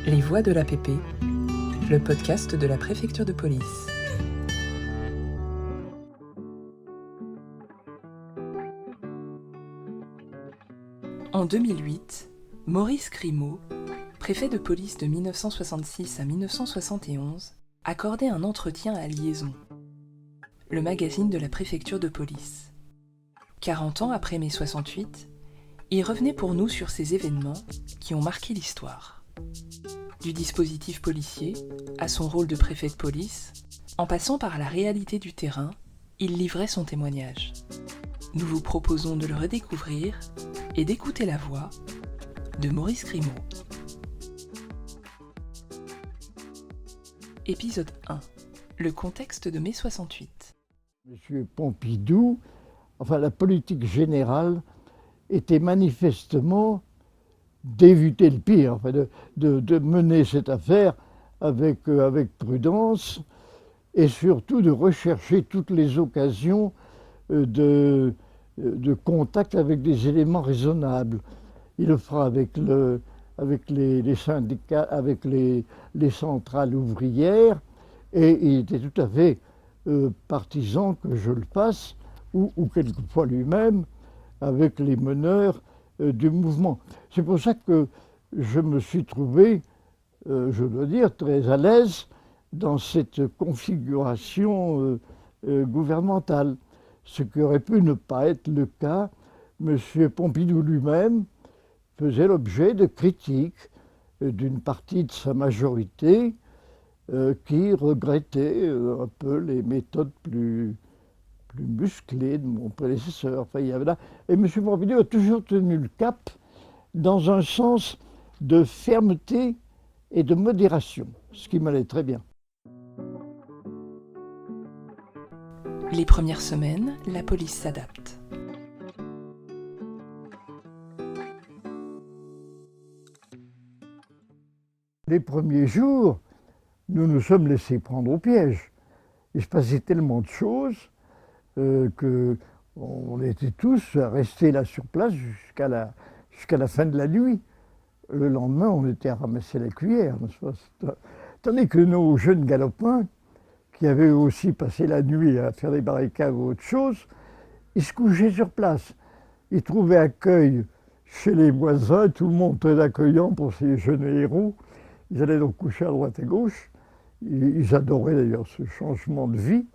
Les Voix de l'APP, le podcast de la préfecture de police. En 2008, Maurice Grimaud, préfet de police de 1966 à 1971, accordait un entretien à Liaison, le magazine de la préfecture de police. 40 ans après mai 68, il revenait pour nous sur ces événements qui ont marqué l'histoire. Du dispositif policier à son rôle de préfet de police, en passant par la réalité du terrain, il livrait son témoignage. Nous vous proposons de le redécouvrir et d'écouter la voix de Maurice Grimaud. Épisode 1. Le contexte de mai 68. Monsieur Pompidou, la politique générale était manifestement d'éviter le pire, de mener cette affaire avec prudence et surtout de rechercher toutes les occasions de contact avec des éléments raisonnables. Il le fera avec les syndicats, avec les centrales ouvrières, et il était tout à fait partisan que je le fasse, ou quelquefois lui-même, avec les meneurs du mouvement. C'est pour ça que je me suis trouvé, je dois dire, très à l'aise dans cette configuration gouvernementale. Ce qui aurait pu ne pas être le cas. M. Pompidou lui-même faisait l'objet de critiques d'une partie de sa majorité qui regrettait un peu les méthodes plus musclé de mon prédécesseur. Et M. Pompidou a toujours tenu le cap dans un sens de fermeté et de modération, ce qui m'allait très bien. Les premières semaines, la police s'adapte. Les premiers jours, nous nous sommes laissés prendre au piège. Il se passait tellement de choses qu'on était tous restés là sur place jusqu'à la fin de la nuit. Le lendemain, on était à ramasser la cuillère. Tandis que nos jeunes galopins, qui avaient aussi passé la nuit à faire des barricades ou autre chose, ils se couchaient sur place. Ils trouvaient accueil chez les voisins, tout le monde très accueillant pour ces jeunes héros. Ils allaient donc coucher à droite et gauche. Ils adoraient d'ailleurs ce changement de vie.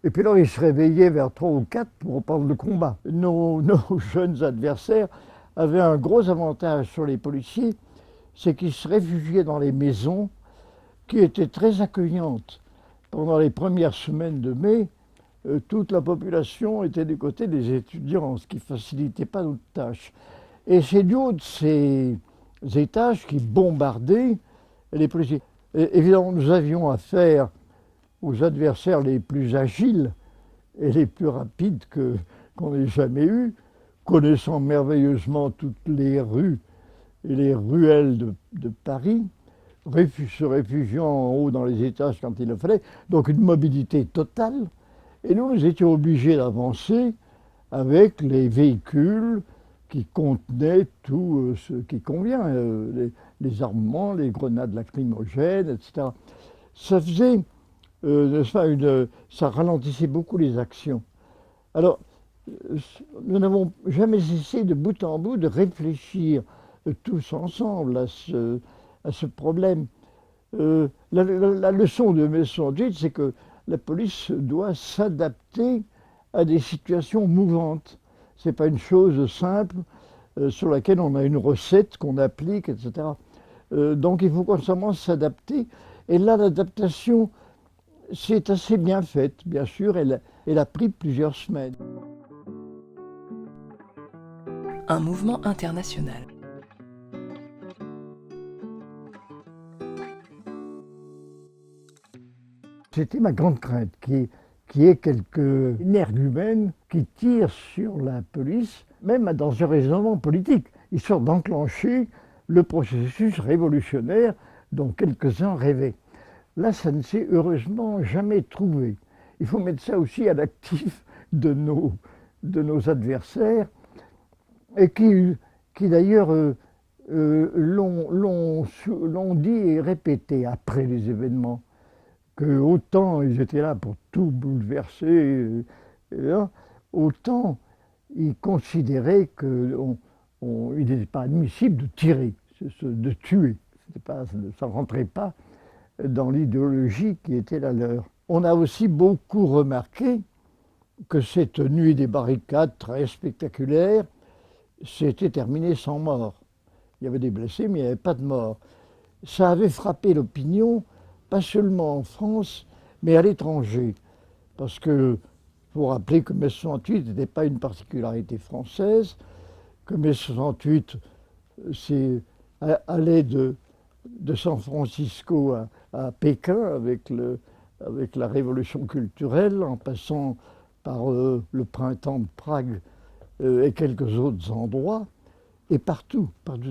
Et puis alors, ils se réveillaient vers 3 ou 4 pour reprendre le combat. Nos jeunes adversaires avaient un gros avantage sur les policiers, c'est qu'ils se réfugiaient dans les maisons qui étaient très accueillantes. Pendant les premières semaines de mai, toute la population était du côté des étudiants, ce qui ne facilitait pas notre tâche. Et c'est du haut de ces étages qui bombardaient les policiers. Et évidemment, nous avions affaire aux adversaires les plus agiles et les plus rapides qu'on ait jamais eus, connaissant merveilleusement toutes les rues et les ruelles de Paris, se réfugiant en haut dans les étages quand il le fallait, donc une mobilité totale. Et nous étions obligés d'avancer avec les véhicules qui contenaient tout ce qui convient, les armements, les grenades lacrymogènes, etc. Ça faisait ça ralentissait beaucoup les actions. Alors, nous n'avons jamais cessé de bout en bout de réfléchir tous ensemble à ce problème. La leçon de mai 68, c'est que la police doit s'adapter à des situations mouvantes. Ce n'est pas une chose simple sur laquelle on a une recette qu'on applique, etc. Donc il faut constamment s'adapter. Et là, l'adaptation, c'est assez bien faite, bien sûr, elle a pris plusieurs semaines. Un mouvement international. C'était ma grande crainte, qui est quelques énergumènes qui tirent sur la police, même dans un raisonnement politique, histoire d'enclencher le processus révolutionnaire dont quelques-uns rêvaient. Là, ça ne s'est heureusement jamais trouvé. Il faut mettre ça aussi à l'actif de nos adversaires, et qui d'ailleurs l'ont dit et répété après les événements, que autant ils étaient là pour tout bouleverser, là, autant ils considéraient qu'il n'était pas admissible de tirer, de tuer. Ça ne rentrait pas dans l'idéologie qui était la leur. On a aussi beaucoup remarqué que cette nuit des barricades très spectaculaire s'était terminée sans mort. Il y avait des blessés, mais il n'y avait pas de morts. Ça avait frappé l'opinion, pas seulement en France, mais à l'étranger. Parce que, il faut rappeler que mai 68 n'était pas une particularité française, que mai 68 allait de San Francisco à Pékin avec la révolution culturelle, en passant par le printemps de Prague et quelques autres endroits. Et partout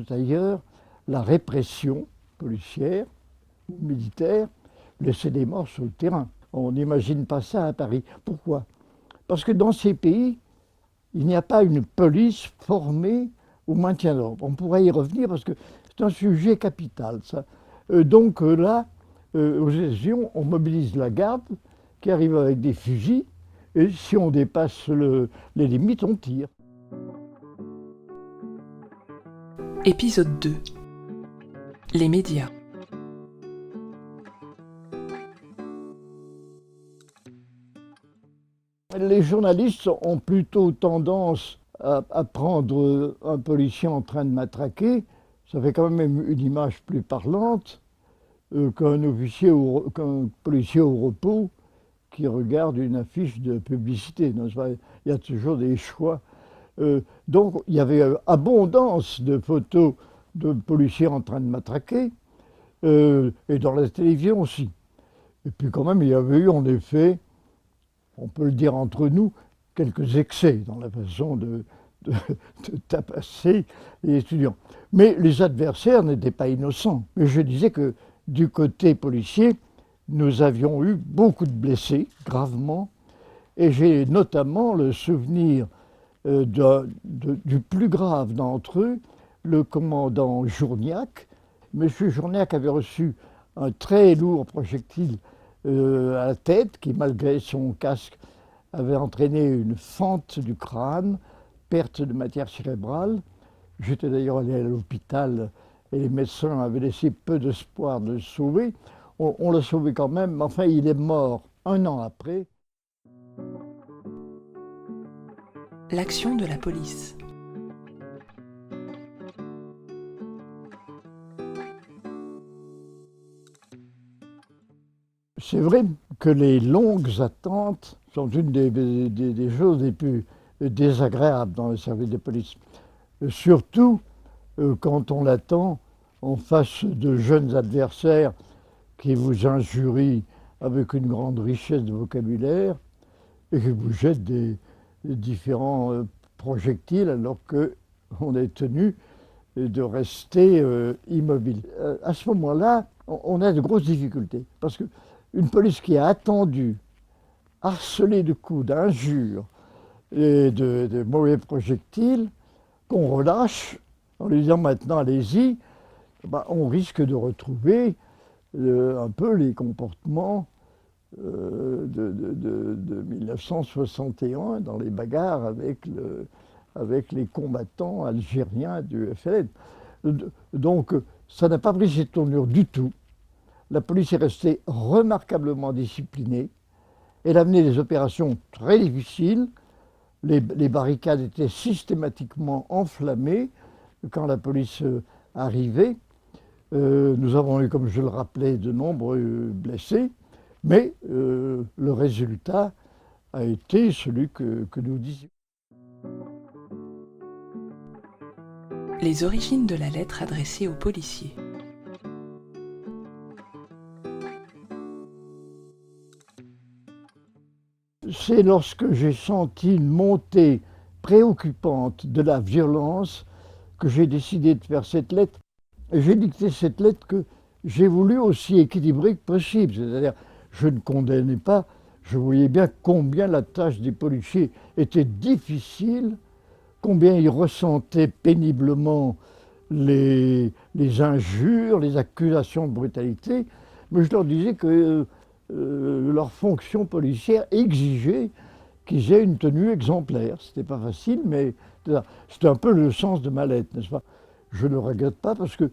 ailleurs, la répression policière ou militaire laissait des morts sur le terrain. On n'imagine pas ça à Paris. Pourquoi? Parce que dans ces pays, il n'y a pas une police formée au maintien de l'ordre. On pourrait y revenir parce que c'est un sujet capital, ça. Donc là, aux États-Unis, on mobilise la garde qui arrive avec des fusils et si on dépasse les limites, on tire. Épisode 2. Les médias. Les journalistes ont plutôt tendance à prendre un policier en train de matraquer. Ça fait quand même une image plus parlante qu'un policier au repos qui regarde une affiche de publicité. Il y a toujours des choix. Donc il y avait abondance de photos de policiers en train de matraquer, et dans la télévision aussi. Et puis quand même, il y avait eu en effet, on peut le dire entre nous, quelques excès dans la façon de tapasser les étudiants. Mais les adversaires n'étaient pas innocents. Mais je disais que du côté policier, nous avions eu beaucoup de blessés, gravement, et j'ai notamment le souvenir du plus grave d'entre eux, le commandant Journiac. Monsieur Journiac avait reçu un très lourd projectile à la tête qui, malgré son casque, avait entraîné une fente du crâne, perte de matière cérébrale. J'étais d'ailleurs allé à l'hôpital et les médecins avaient laissé peu d'espoir de le sauver. On l'a sauvé quand même, mais enfin il est mort un an après. L'action de la police. C'est vrai que les longues attentes sont une des choses les plus désagréables dans le service de police. Surtout quand on attend en face de jeunes adversaires qui vous injurient avec une grande richesse de vocabulaire et qui vous jettent des différents projectiles alors qu'on est tenu de rester immobile. À ce moment-là, on a de grosses difficultés parce qu'une police qui a attendu, harcelée de coups, d'injures et de mauvais projectiles, qu'on relâche en lui disant maintenant allez-y, on risque de retrouver un peu les comportements de 1961 dans les bagarres avec les combattants algériens du FLN. Donc ça n'a pas pris cette tournure du tout. La police est restée remarquablement disciplinée. Elle a mené des opérations très difficiles. Les barricades étaient systématiquement enflammées quand la police arrivait. Nous avons eu, comme je le rappelais, de nombreux blessés. Mais le résultat a été celui que nous disions. Les origines de la lettre adressée aux policiers. C'est lorsque j'ai senti une montée préoccupante de la violence que j'ai décidé de faire cette lettre. Et j'ai dicté cette lettre que j'ai voulu aussi équilibrée que possible. C'est-à-dire, je ne condamnais pas, je voyais bien combien la tâche des policiers était difficile, combien ils ressentaient péniblement les injures, les accusations de brutalité. Mais je leur disais que leur fonction policière exigeait qu'ils aient une tenue exemplaire. C'était pas facile, mais c'était un peu le sens de ma lettre, n'est-ce pas? Je ne le regrette pas parce que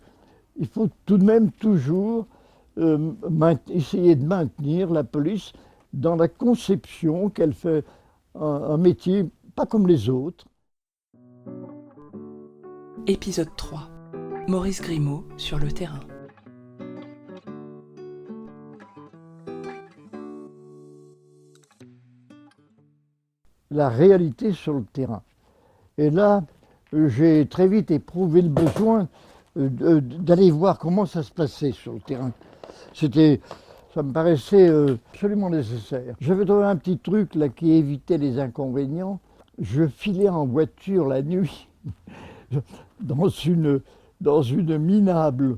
il faut tout de même toujours essayer de maintenir la police dans la conception qu'elle fait un métier pas comme les autres. Épisode 3. Maurice Grimaud sur le terrain. La réalité sur le terrain. Et là, j'ai très vite éprouvé le besoin d'aller voir comment ça se passait sur le terrain. Ça me paraissait absolument nécessaire. J'avais trouvé un petit truc là qui évitait les inconvénients. Je filais en voiture la nuit dans une minable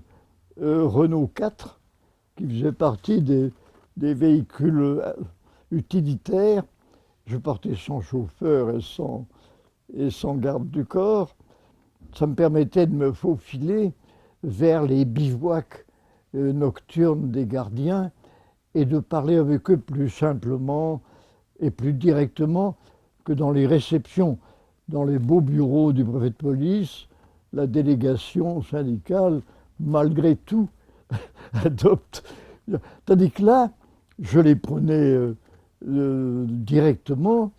Renault 4 qui faisait partie des véhicules utilitaires. Je partais sans chauffeur et sans garde du corps. Ça me permettait de me faufiler vers les bivouacs nocturnes des gardiens et de parler avec eux plus simplement et plus directement que dans les réceptions, dans les beaux bureaux du préfet de police. La délégation syndicale, malgré tout, adopte. Tandis que là, je les prenais directement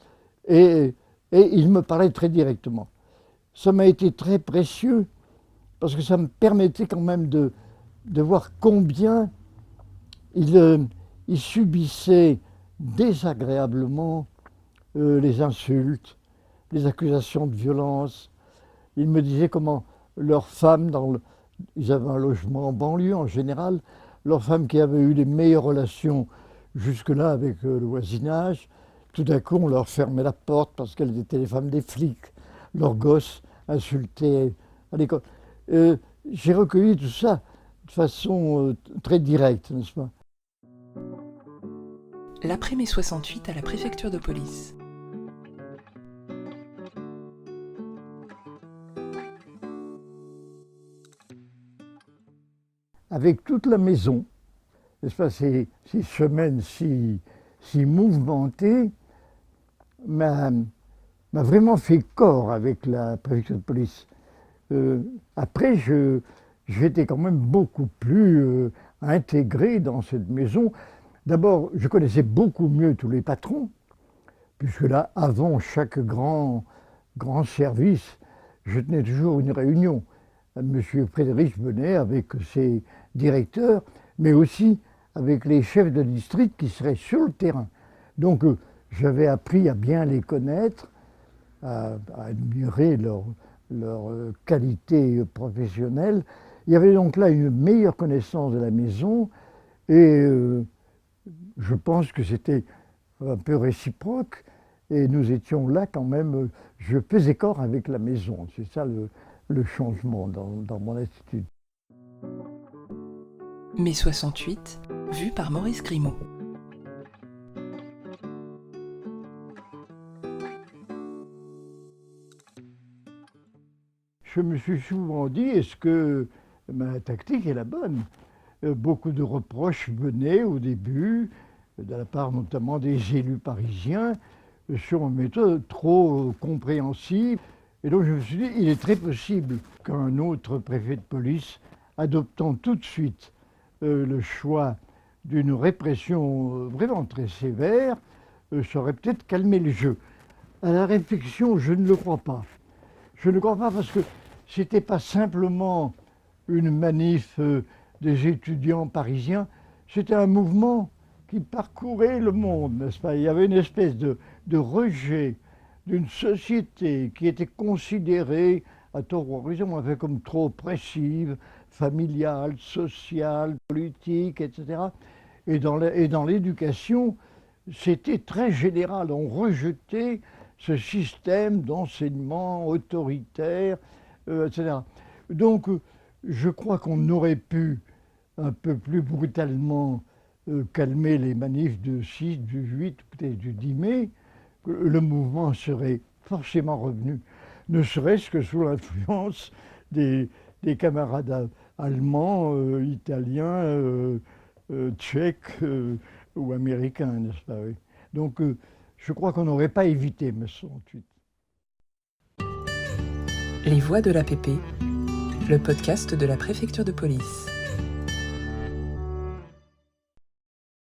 et ils me parlaient très directement. Ça m'a été très précieux parce que ça me permettait quand même de voir combien ils subissaient désagréablement les insultes, les accusations de violence. Ils me disaient comment leurs femmes, ils avaient un logement en banlieue en général, leurs femmes qui avaient eu les meilleures relations jusque-là avec le voisinage, tout d'un coup on leur fermait la porte parce qu'elles étaient les femmes des flics, leurs gosses insultés à l'école. J'ai recueilli tout ça de façon très directe, n'est-ce pas? L'après-mai 68 à la préfecture de police. Avec toute la maison, n'est-ce pas, ces semaines si mouvementées, m'a vraiment fait corps avec la préfecture de police. Après, j'étais quand même beaucoup plus intégré dans cette maison. D'abord, je connaissais beaucoup mieux tous les patrons, puisque là, avant chaque grand service, je tenais toujours une réunion. Monsieur Frédéric venait avec ses directeurs, mais aussi avec les chefs de district qui seraient sur le terrain. Donc j'avais appris à bien les connaître, à admirer leur qualité professionnelle. Il y avait donc là une meilleure connaissance de la maison et je pense que c'était un peu réciproque et nous étions là quand même, je faisais corps avec la maison. C'est ça le changement dans mon attitude. Mai 68, vu par Maurice Grimaud. Je me suis souvent dit, est-ce que ma tactique est la bonne? Beaucoup de reproches venaient au début, de la part notamment des élus parisiens, sur une méthode trop compréhensive. Et donc je me suis dit, il est très possible qu'un autre préfet de police, adoptant tout de suite le choix d'une répression vraiment très sévère, saurait peut-être calmer le jeu. À la réflexion, je ne le crois pas. Je ne le crois pas parce que c'était pas simplement une manif des étudiants parisiens, c'était un mouvement qui parcourait le monde, n'est-ce pas? Il y avait une espèce de rejet d'une société qui était considérée, à tort ou à raison, comme trop oppressive, familiale, sociale, politique, etc. Et dans l'éducation, c'était très général. On rejetait ce système d'enseignement autoritaire, etc. Donc, je crois qu'on aurait pu un peu plus brutalement calmer les manifs du 6, du 8, peut-être du 10 mai, que le mouvement serait forcément revenu, ne serait-ce que sous l'influence des des camarades allemands, italiens, tchèques ou américains, n'est-ce pas, oui. Donc je crois qu'on n'aurait pas évité mai 68. Les Voix de l'APP, le podcast de la préfecture de police.